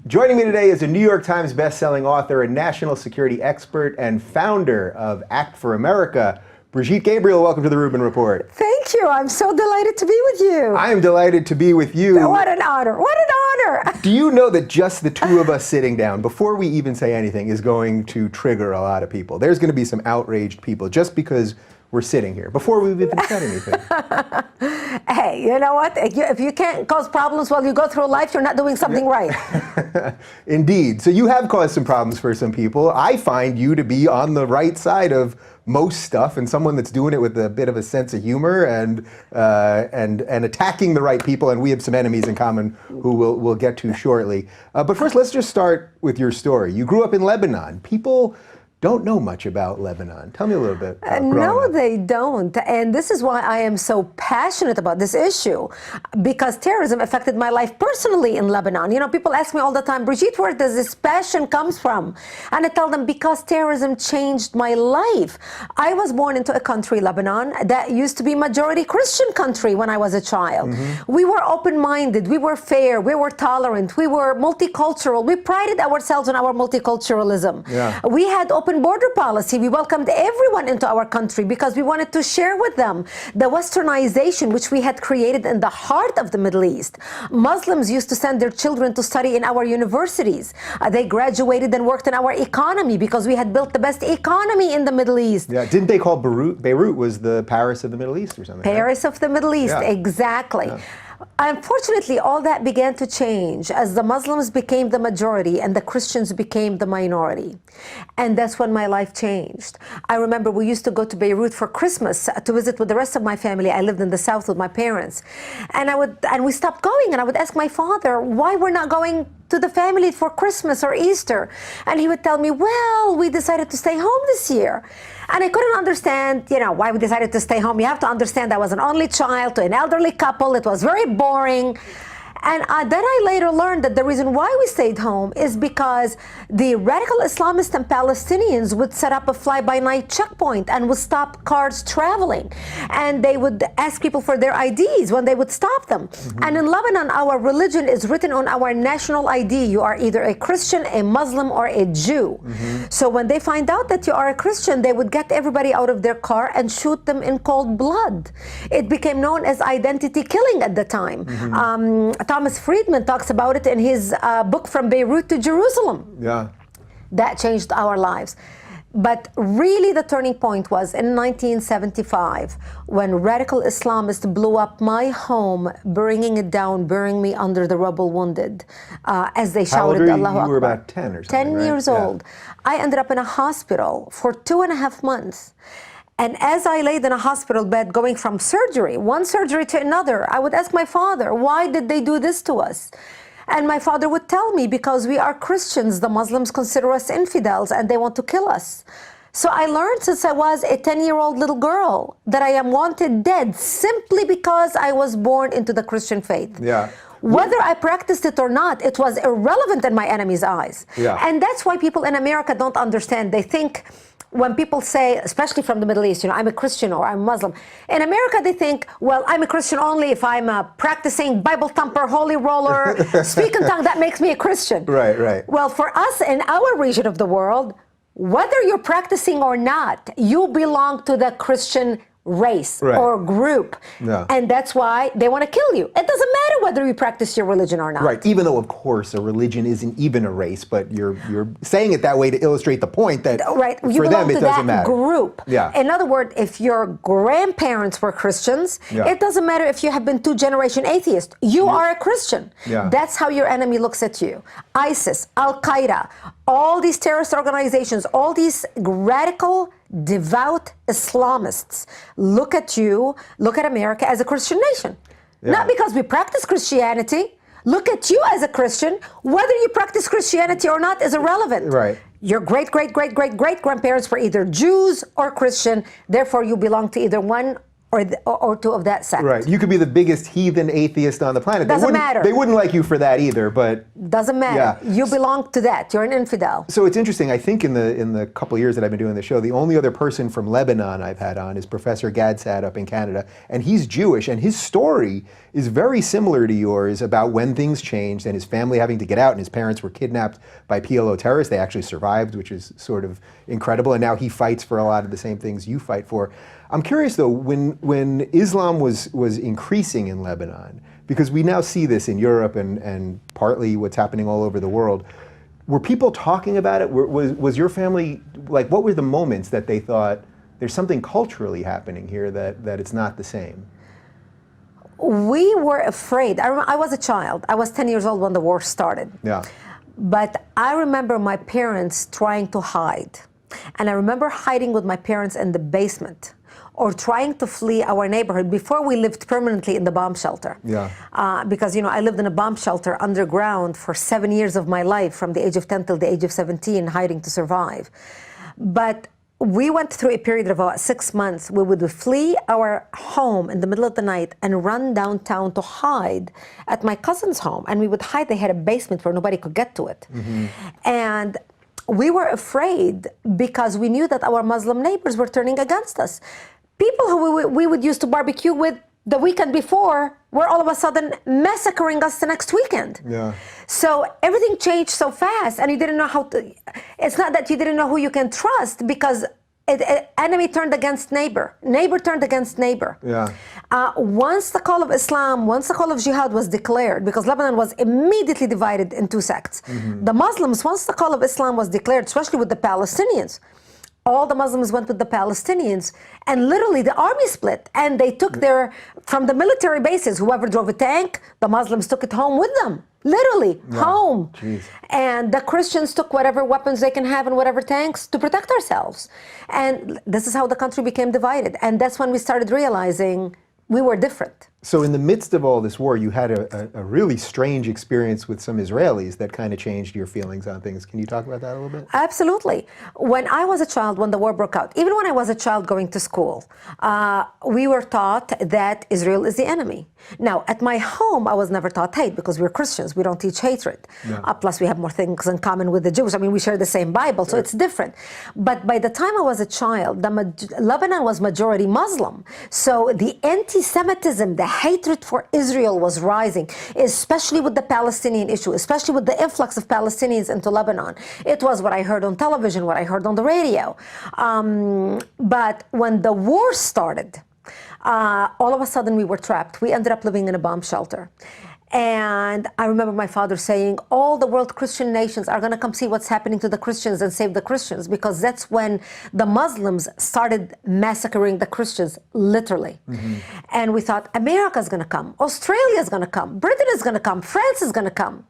Joining me today is a New York Times best-selling author, a national security expert, and founder of Act for America. Brigitte Gabriel, welcome to the Rubin Report. Thank you. I'm so delighted to be with you. I am delighted to be with you. What an honor. What an honor. Do you know that just the two of us sitting down, before we even say anything, is going to trigger a lot of people? There's going to be some outraged people just because we're sitting here, before we've even said anything. Hey, you know what? If you can't cause problems while you go through life, you're not doing something right. Indeed. So you have caused some problems for some people. I find you to be on the right side of most stuff, and someone that's doing it with a bit of a sense of humor and attacking the right people. And we have some enemies in common who we'll get to shortly. But first, let's just start with your story. You grew up in Lebanon. People don't know much about Lebanon. Tell me a little bit. No, they don't. And this is why I am so passionate about this issue, because terrorism affected my life personally in Lebanon. You know, people ask me all the time, Brigitte, where does this passion come from? And I tell them, because terrorism changed my life. I was born into a country, Lebanon, that used to be majority Christian country when I was a child. Mm-hmm. We were open-minded, we were fair, we were tolerant, we were multicultural. We prided ourselves on our multiculturalism. Yeah. We had open border policy. We welcomed everyone into our country because we wanted to share with them the westernization which we had created in the heart of the Middle East. Muslims used to send their children to study in our universities. They graduated and worked in our economy because we had built the best economy in the Middle East. Yeah, didn't they call Beirut was the Paris of the Middle East or something? Paris of the Middle East, yeah. Exactly. Yeah. Unfortunately, all that began to change as the Muslims became the majority and the Christians became the minority. And that's when my life changed. I remember we used to go to Beirut for Christmas to visit with the rest of my family. I lived in the south with my parents. And we stopped going, and I would ask my father why we're not going to the family for Christmas or Easter. And he would tell me, well, we decided to stay home this year. And I couldn't understand, you know, why we decided to stay home. You have to understand I was an only child to an elderly couple. It was very boring. And then I later learned that the reason why we stayed home is because the radical Islamists and Palestinians would set up a fly-by-night checkpoint and would stop cars traveling. And they would ask people for their IDs when they would stop them. Mm-hmm. And in Lebanon, our religion is written on our national ID. You are either a Christian, a Muslim, or a Jew. Mm-hmm. So when they find out that you are a Christian, they would get everybody out of their car and shoot them in cold blood. It became known as identity killing at the time. Mm-hmm. Thomas Friedman talks about it in his book From Beirut to Jerusalem. Yeah. That changed our lives. But really the turning point was in 1975 when radical Islamists blew up my home, bringing it down, burying me under the rubble wounded, as they shouted, Allahu Akbar. You were about 10 or something, 10 right? years old. I ended up in a hospital for 2.5 months. And as I laid in a hospital bed going from surgery, one surgery to another, I would ask my father, why did they do this to us? And my father would tell me, because we are Christians, the Muslims consider us infidels and they want to kill us. So I learned since I was a 10-year-old little girl that I am wanted dead simply because I was born into the Christian faith. Yeah. Whether I practiced it or not, it was irrelevant in my enemy's eyes. Yeah. And that's why people in America don't understand. They think, when people say, especially from the Middle East, you know, I'm a Christian or I'm Muslim. In America, they think, well, I'm a Christian only if I'm a practicing Bible thumper, holy roller, speak in tongue, that makes me a Christian. Right, right. Well, for us in our region of the world, whether you're practicing or not, you belong to the Christian race or group. Yeah. And that's why they want to kill you. It doesn't matter whether you practice your religion or not. Right, even though, of course, a religion isn't even a race, but you're saying it that way to illustrate the point that for them it doesn't matter. Group. Yeah. In other words, if your grandparents were Christians, it doesn't matter if you have been 2-generation atheist. You are a Christian. Yeah. That's how your enemy looks at you. ISIS, Al-Qaeda, all these terrorist organizations, all these radical, devout Islamists look at you, look at America as a Christian nation. Yeah. Not because we practice Christianity. Look at you as a Christian. Whether you practice Christianity or not is irrelevant. Right. Your great-great-great-great-great grandparents were either Jews or Christian. Therefore, you belong to either one or two of that sect. Right. You could be the biggest heathen atheist on the planet. Doesn't matter. They wouldn't like you for that either, but doesn't matter. Yeah. You belong to that. You're an infidel. So it's interesting. I think in the couple of years that I've been doing the show, the only other person from Lebanon I've had on is Professor Gadsad up in Canada, and he's Jewish, and his story is very similar to yours about when things changed and his family having to get out, and his parents were kidnapped by PLO terrorists. They actually survived, which is sort of incredible, and now he fights for a lot of the same things you fight for. I'm curious though, when Islam was increasing in Lebanon, because we now see this in Europe and partly what's happening all over the world, were people talking about it? Was your family, like, what were the moments that they thought, there's something culturally happening here that it's not the same? We were afraid. I was a child. I was 10 years old when the war started. Yeah. But I remember my parents trying to hide. And I remember hiding with my parents in the basement or trying to flee our neighborhood before we lived permanently in the bomb shelter. Yeah. Because, I lived in a bomb shelter underground for 7 years of my life, from the age of 10 till the age of 17, hiding to survive. But we went through a period of about 6 months. We would flee our home in the middle of the night and run downtown to hide at my cousin's home. And we would hide. They had a basement where nobody could get to it. Mm-hmm. And we were afraid because we knew that our Muslim neighbors were turning against us. People who we would used to barbecue with the weekend before were all of a sudden massacring us the next weekend. Yeah. So everything changed so fast, and you didn't know how to. It's not that you didn't know who you can trust, because enemy turned against neighbor, neighbor turned against neighbor. Yeah. Once the call of Islam, once the call of jihad was declared, because Lebanon was immediately divided in two sects. Mm-hmm. The Muslims, once the call of Islam was declared, especially with the Palestinians, all the Muslims went with the Palestinians, and literally the army split, and they took from the military bases, whoever drove a tank, the Muslims took it home with them, literally, home. Jeez. And the Christians took whatever weapons they can have and whatever tanks to protect ourselves. And this is how the country became divided. And that's when we started realizing we were different. So in the midst of all this war, you had a really strange experience with some Israelis that kind of changed your feelings on things. Can you talk about that a little bit? Absolutely. When I was a child, when the war broke out, even when I was a child going to school, we were taught that Israel is the enemy. Now, at my home, I was never taught hate, because we're Christians. We don't teach hatred. Yeah. Plus, we have more things in common with the Jews. I mean, we share the same Bible, so it's different. But by the time I was a child, Lebanon was majority Muslim. So the anti-Semitism, the hatred for Israel was rising, especially with the Palestinian issue, especially with the influx of Palestinians into Lebanon. It was what I heard on television, what I heard on the radio. But when the war started, all of a sudden we were trapped. We ended up living in a bomb shelter. And I remember my father saying, all the world Christian nations are going to come see what's happening to the Christians and save the Christians, because that's when the Muslims started massacring the Christians, literally. Mm-hmm. And we thought, America's going to come, Australia's going to come, Britain is going to come, France is going to come.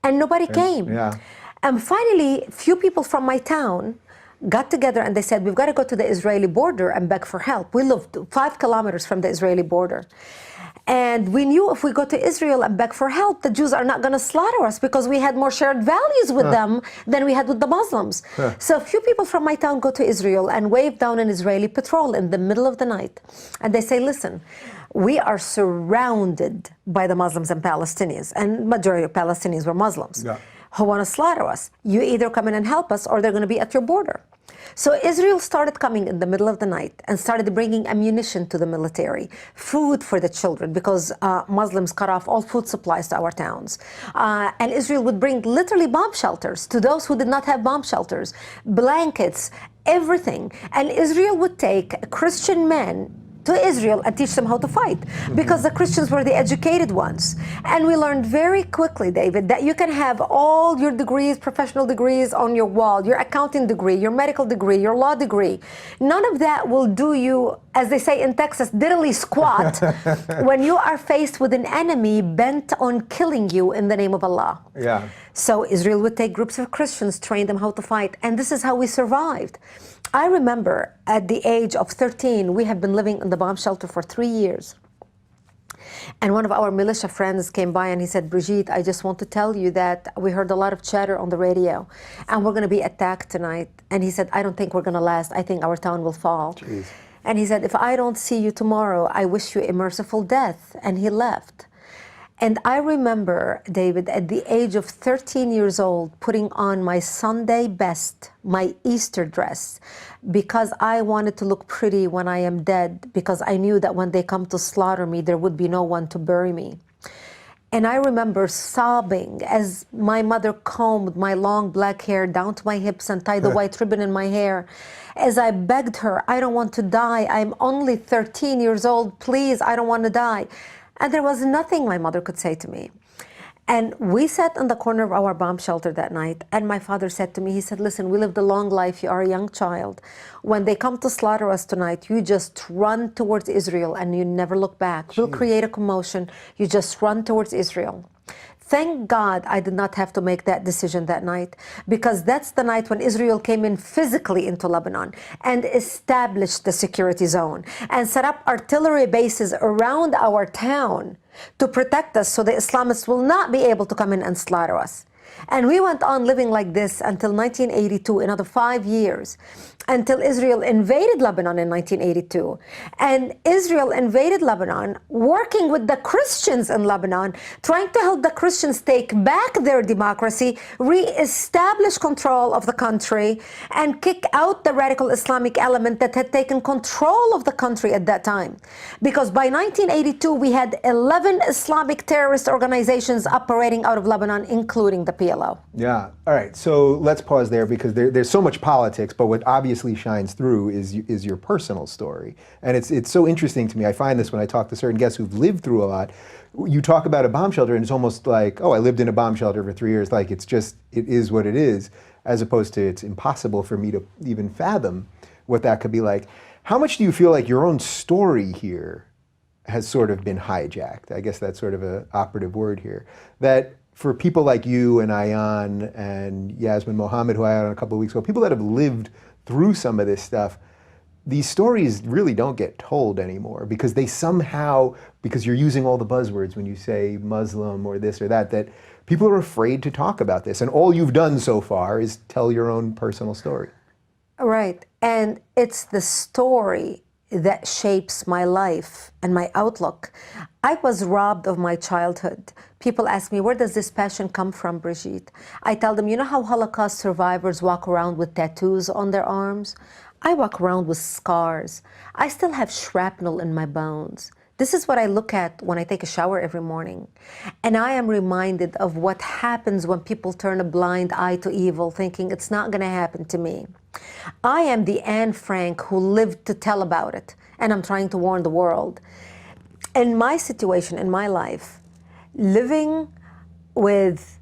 And nobody came. Yeah. And finally, few people from my town got together and they said, we've got to go to the Israeli border and beg for help. We lived 5 kilometers from the Israeli border. And we knew if we go to Israel and beg for help, the Jews are not going to slaughter us, because we had more shared values with them than we had with the Muslims. So a few people from my town go to Israel and wave down an Israeli patrol in the middle of the night. And they say, listen, we are surrounded by the Muslims and Palestinians, and majority of Palestinians were Muslims, who want to slaughter us. You either come in and help us, or they're going to be at your border. So Israel started coming in the middle of the night and started bringing ammunition to the military, food for the children, because Muslims cut off all food supplies to our towns. And Israel would bring literally bomb shelters to those who did not have bomb shelters, blankets, everything. And Israel would take Christian men to Israel and teach them how to fight, because the Christians were the educated ones. And we learned very quickly, David, that you can have all your degrees, professional degrees on your wall, your accounting degree, your medical degree, your law degree. None of that will do you, as they say in Texas, diddly squat when you are faced with an enemy bent on killing you in the name of Allah. Yeah. So Israel would take groups of Christians, train them how to fight, and this is how we survived. I remember at the age of 13, we have been living in the bomb shelter for 3 years. And one of our militia friends came by and he said, Brigitte, I just want to tell you that we heard a lot of chatter on the radio and we're going to be attacked tonight. And he said, I don't think we're going to last. I think our town will fall. Jeez. And he said, if I don't see you tomorrow, I wish you a merciful death. And he left. And I remember, David, at the age of 13 years old, putting on my Sunday best, my Easter dress, because I wanted to look pretty when I am dead, because I knew that when they come to slaughter me, there would be no one to bury me. And I remember sobbing as my mother combed my long black hair down to my hips and tied the white ribbon in my hair. As I begged her, I don't want to die. I'm only 13 years old. Please, I don't want to die. And there was nothing my mother could say to me. And we sat in the corner of our bomb shelter that night, and my father said to me, he said, listen, we lived a long life, you are a young child. When they come to slaughter us tonight, you just run towards Israel and you never look back. We'll create a commotion, you just run towards Israel. Thank God I did not have to make that decision that night, because that's the night when Israel came in physically into Lebanon and established the security zone and set up artillery bases around our town to protect us so the Islamists will not be able to come in and slaughter us. And we went on living like this until 1982, another 5 years, until Israel invaded Lebanon in 1982. And Israel invaded Lebanon, working with the Christians in Lebanon, trying to help the Christians take back their democracy, re-establish control of the country, and kick out the radical Islamic element that had taken control of the country at that time. Because by 1982, we had 11 Islamic terrorist organizations operating out of Lebanon, including the PLO. Yeah. All right. So let's pause there, because there's so much politics, but what obviously shines through is your personal story. And it's so interesting to me. I find this when I talk to certain guests who've lived through a lot. You talk about a bomb shelter and it's almost like, oh, I lived in a bomb shelter for 3 years. Like it is what it is, as opposed to it's impossible for me to even fathom what that could be like. How much do you feel like your own story here has sort of been hijacked? I guess that's sort of an operative word here. That for people like you and Ayan and Yasmin Mohammed, who I had on a couple of weeks ago, people that have lived through some of this stuff, these stories really don't get told anymore, because they somehow, because you're using all the buzzwords when you say Muslim or this or that people are afraid to talk about this. And all you've done so far is tell your own personal story. Right. And it's the story that shapes my life and my outlook. I was robbed of my childhood. People ask me, where does this passion come from, Brigitte? I tell them, you know how Holocaust survivors walk around with tattoos on their arms? I walk around with scars. I still have shrapnel in my bones. This is what I look at when I take a shower every morning. And I am reminded of what happens when people turn a blind eye to evil, thinking it's not going to happen to me. I am the Anne Frank who lived to tell about it, and I'm trying to warn the world. In my situation, in my life, living with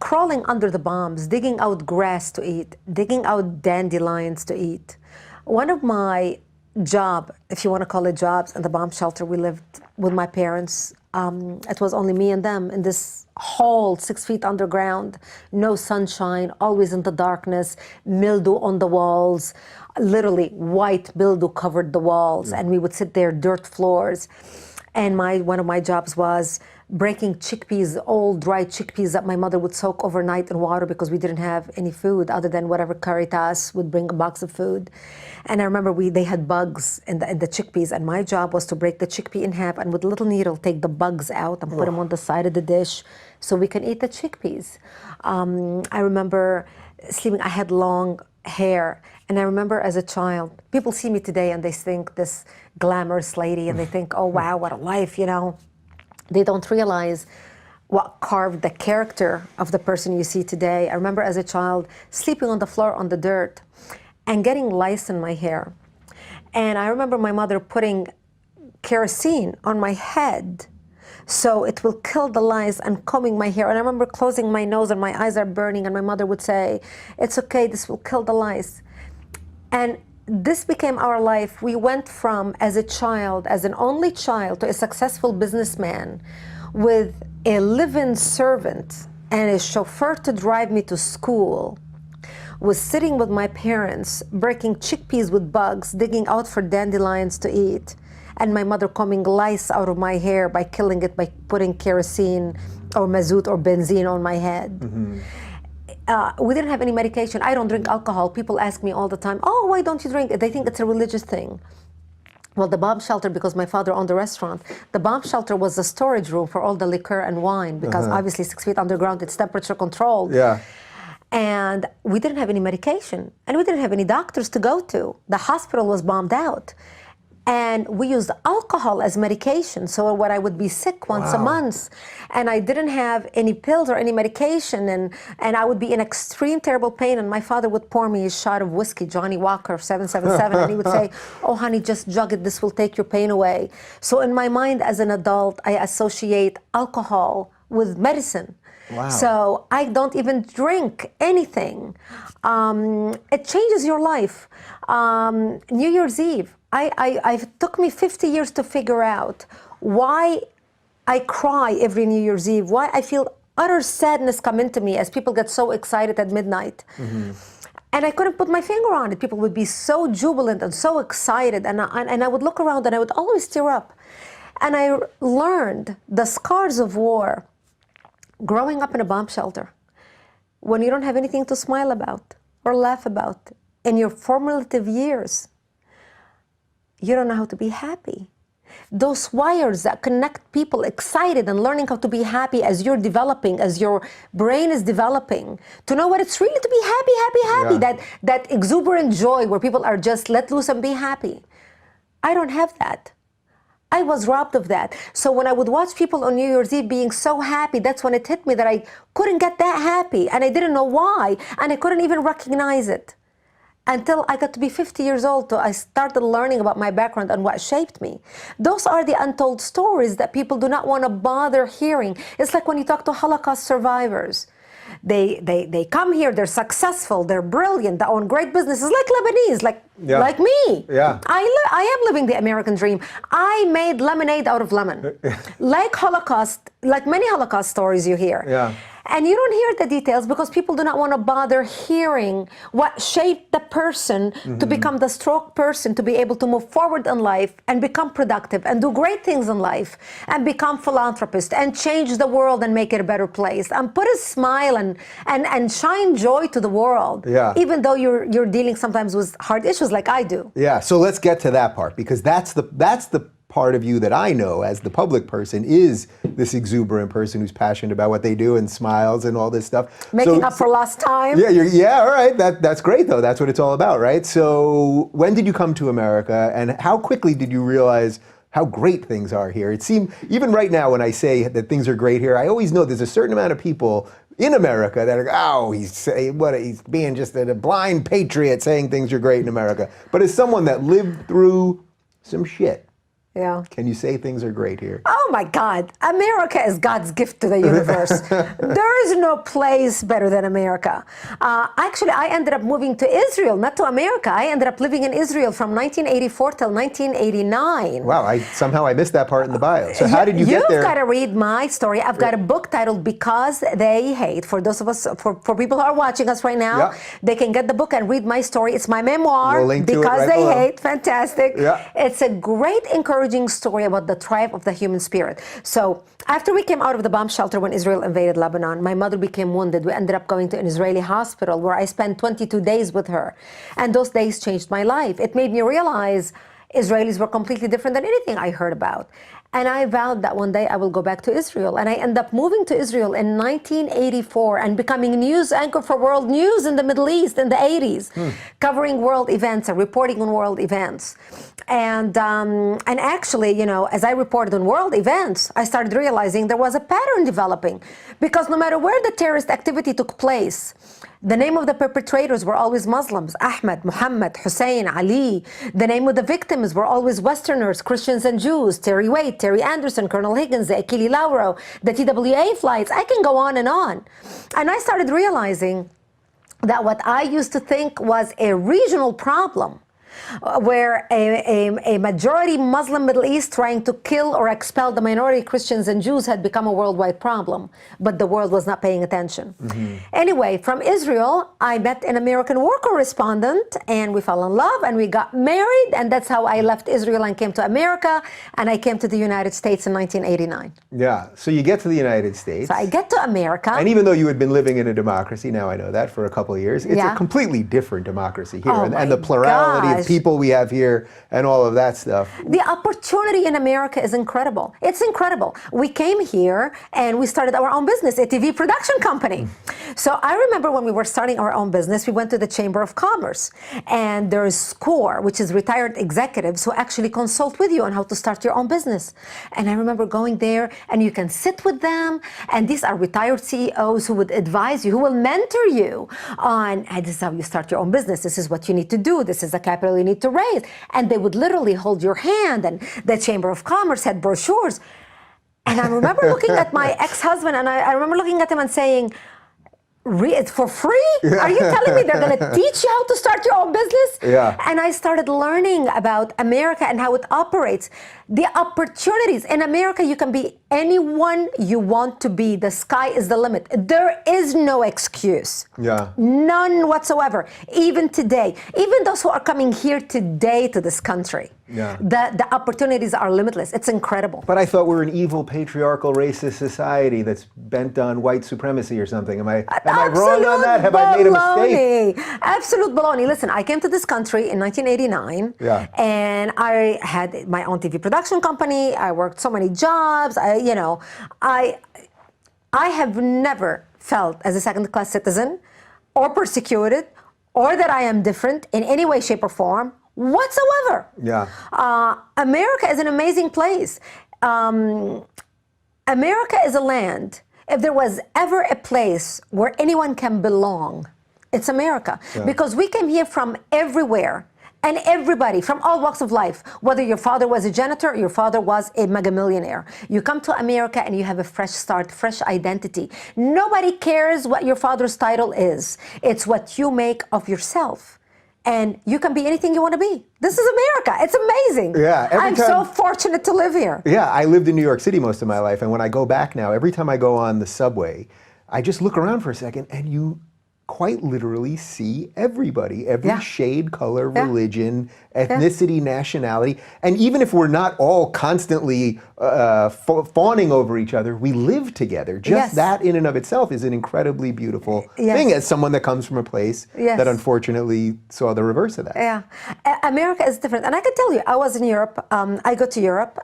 crawling under the bombs, digging out grass to eat, digging out dandelions to eat. One of my job, if you want to call it jobs, in the bomb shelter, we lived with my parents. It was only me and them in this hole 6 feet underground, no sunshine, always in the darkness, mildew on the walls, literally white mildew covered the walls, and we would sit there, dirt floors. And one of my jobs was breaking chickpeas, old dry chickpeas that my mother would soak overnight in water, because we didn't have any food other than whatever Caritas would bring a box of food. And I remember they had bugs in the chickpeas, and my job was to break the chickpea in half and with a little needle take the bugs out and put them on the side of the dish so we can eat the chickpeas. I remember sleeping, I had long hair, and I remember as a child, people see me today and they think this glamorous lady, and they think, oh wow, what a life, you know. They don't realize what carved the character of the person you see today. I remember as a child sleeping on the floor on the dirt and getting lice in my hair. And I remember my mother putting kerosene on my head so it will kill the lice, and combing my hair. And I remember closing my nose and my eyes are burning, and my mother would say, it's okay, this will kill the lice. And this became our life. We went from, as a child, as an only child, to a successful businessman with a live-in servant and a chauffeur to drive me to school, was sitting with my parents, breaking chickpeas with bugs, digging out for dandelions to eat, and my mother combing lice out of my hair by killing it by putting kerosene or mazout or benzene on my head. we didn't have any medication. I don't drink alcohol. People ask me all the time, oh, why don't you drink? They think it's a religious thing. Well, the bomb shelter, because my father owned a restaurant, the bomb shelter was a storage room for all the liquor and wine, because obviously 6 feet underground, it's temperature controlled. Yeah. And we didn't have any medication, and we didn't have any doctors to go to. The hospital was bombed out. And we used alcohol as medication. So when I would be sick once a month, and I didn't have any pills or any medication, and I would be in extreme terrible pain, and my father would pour me a shot of whiskey, Johnny Walker 777, and he would say, oh honey, just jug it, this will take your pain away. So in my mind as an adult, I associate alcohol with medicine. Wow. So I don't even drink anything. It changes your life. New Year's Eve, it took me 50 years to figure out why I cry every New Year's Eve, why I feel utter sadness come into me as people get so excited at midnight. And I couldn't put my finger on it. People would be so jubilant and so excited, and I would look around and I would always tear up. And I learned the scars of war growing up in a bomb shelter, when you don't have anything to smile about or laugh about in your formative years. You don't know how to be happy. Those wires that connect people excited and learning how to be happy as you're developing, as your brain is developing, to know what it's really to be happy, happy, happy, that exuberant joy where people are just let loose and be happy. I don't have that. I was robbed of that. So when I would watch people on New Year's Eve being so happy, that's when it hit me that I couldn't get that happy, and I didn't know why, and I couldn't even recognize it. Until I got to be 50 years old, I started learning about my background and what shaped me. Those are the untold stories that people do not want to bother hearing. It's like when you talk to Holocaust survivors. They come here, they're successful, they're brilliant, they own great businesses, like Lebanese, like me. Yeah. I am living the American dream. I made lemonade out of lemon. Like many Holocaust stories you hear. Yeah. And you don't hear the details because people do not want to bother hearing what shaped the person to become the strong person, to be able to move forward in life and become productive and do great things in life and become philanthropist and change the world and make it a better place and put a smile and shine joy to the world. Yeah. Even though you're dealing sometimes with hard issues like I do. Yeah, so let's get to that part, because that's the part of you that I know as the public person is this exuberant person who's passionate about what they do and smiles and all this stuff. Making up for lost time. Yeah, all right. That's great though. That's what it's all about, right? So when did you come to America, and how quickly did you realize how great things are here? It seemed, even right now when I say that things are great here, I always know there's a certain amount of people in America that are, oh, he's being just a blind patriot saying things are great in America. But as someone that lived through some shit, yeah. Can you say things are great here? Oh my God, America is God's gift to the universe. There is no place better than America. Actually, I ended up moving to Israel, not to America. I ended up living in Israel from 1984 till 1989. Wow, somehow I missed that part in the bio. So how did you get there? You've got to read my story. I've got a book titled Because They Hate. For those of us, for people who are watching us right now, they can get the book and read my story. It's my memoir, we'll link to Because it right They below. Hate. Fantastic. Yeah. It's a great encouraging story about the tribe of the human spirit. So after we came out of the bomb shelter when Israel invaded Lebanon, my mother became wounded. We ended up going to an Israeli hospital where I spent 22 days with her. And those days changed my life. It made me realize Israelis were completely different than anything I heard about. And I vowed that one day I will go back to Israel. And I ended up moving to Israel in 1984 and becoming news anchor for world news in the Middle East in the 80s, covering world events and reporting on world events. And actually, you know, as I reported on world events, I started realizing there was a pattern developing, because no matter where the terrorist activity took place, the name of the perpetrators were always Muslims: Ahmed, Muhammad, Hussein, Ali. The name of the victims were always Westerners, Christians and Jews: Terry Waite, Terry Anderson, Colonel Higgins, the Achille Lauro, the TWA flights. I can go on. And I started realizing that what I used to think was a regional problem where a majority Muslim Middle East trying to kill or expel the minority Christians and Jews had become a worldwide problem, but the world was not paying attention. Anyway, from Israel, I met an American war correspondent, and we fell in love, and we got married, and that's how I left Israel and came to America, and I came to the United States in 1989. Yeah, so you get to the United States. So I get to America. And even though you had been living in a democracy, now I know that, for a couple of years, it's Yeah. a completely different democracy here. Oh and my the plurality gosh. of people we have here and all of that stuff. The opportunity in America is incredible. It's incredible. We came here and we started our own business, a TV production company. So I remember when we were starting our own business, we went to the Chamber of Commerce. And there's SCORE, which is retired executives who actually consult with you on how to start your own business. And I remember going there, and you can sit with them, and these are retired CEOs who would advise you, who will mentor you on, hey, this is how you start your own business. This is what you need to do. This is the capital you need to raise. And they would literally hold your hand, and the Chamber of Commerce had brochures. And I remember looking at my ex-husband, and I remember looking at him and saying, it's for free? Are you telling me they're going to teach you how to start your own business? Yeah. And I started learning about America and how it operates. The opportunities. In America, you can be anyone you want to be. The sky is the limit. There is no excuse. Yeah. None whatsoever. Even today. Even those who are coming here today to this country. Yeah. The opportunities are limitless. It's incredible. But I thought we're an evil, patriarchal, racist society that's bent on white supremacy or something. Am I wrong on that? Have I made a mistake? Absolute baloney. Listen, I came to this country in 1989, and I had my own TV production company. I worked so many jobs. I have never felt as a second-class citizen or persecuted or that I am different in any way, shape, or form whatsoever. Yeah. America is an amazing place. America is a land. If there was ever a place where anyone can belong, it's America. Yeah. Because we came here from everywhere. And everybody from all walks of life, whether your father was a janitor or your father was a mega millionaire. You come to America and you have a fresh start, fresh identity. Nobody cares what your father's title is. It's what you make of yourself. And you can be anything you want to be. This is America. It's amazing. Yeah, I'm so fortunate to live here. Yeah, I lived in New York City most of my life, and when I go back now, every time I go on the subway, I just look around for a second, and you quite literally see everybody, every shade, color, religion, ethnicity, nationality. And even if we're not all constantly fawning over each other, we live together. Just that in and of itself is an incredibly beautiful thing as someone that comes from a place that unfortunately saw the reverse of that. Yeah. America is different. And I can tell you, I was in Europe. I go to Europe.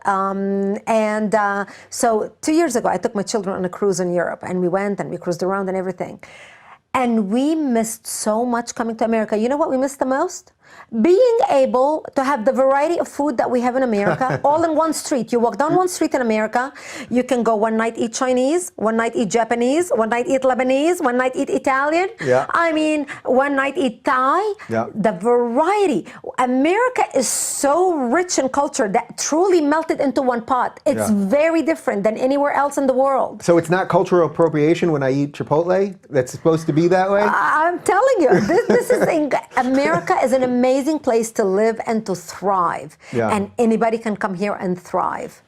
So 2 years ago, I took my children on a cruise in Europe. And we went and we cruised around and everything. And we missed so much coming to America. You know what we missed the most? Being able to have the variety of food that we have in America, all in one street. You walk down one street in America, you can go one night eat Chinese, one night eat Japanese, one night eat Lebanese, one night eat Italian. Yeah. I mean, one night eat Thai. Yeah. The variety. America is so rich in culture that truly melted into one pot. It's very different than anywhere else in the world. So it's not cultural appropriation when I eat Chipotle? That's supposed to be that way? I'm telling you, this is America is an amazing place to live and to thrive. Yeah. And anybody can come here and thrive.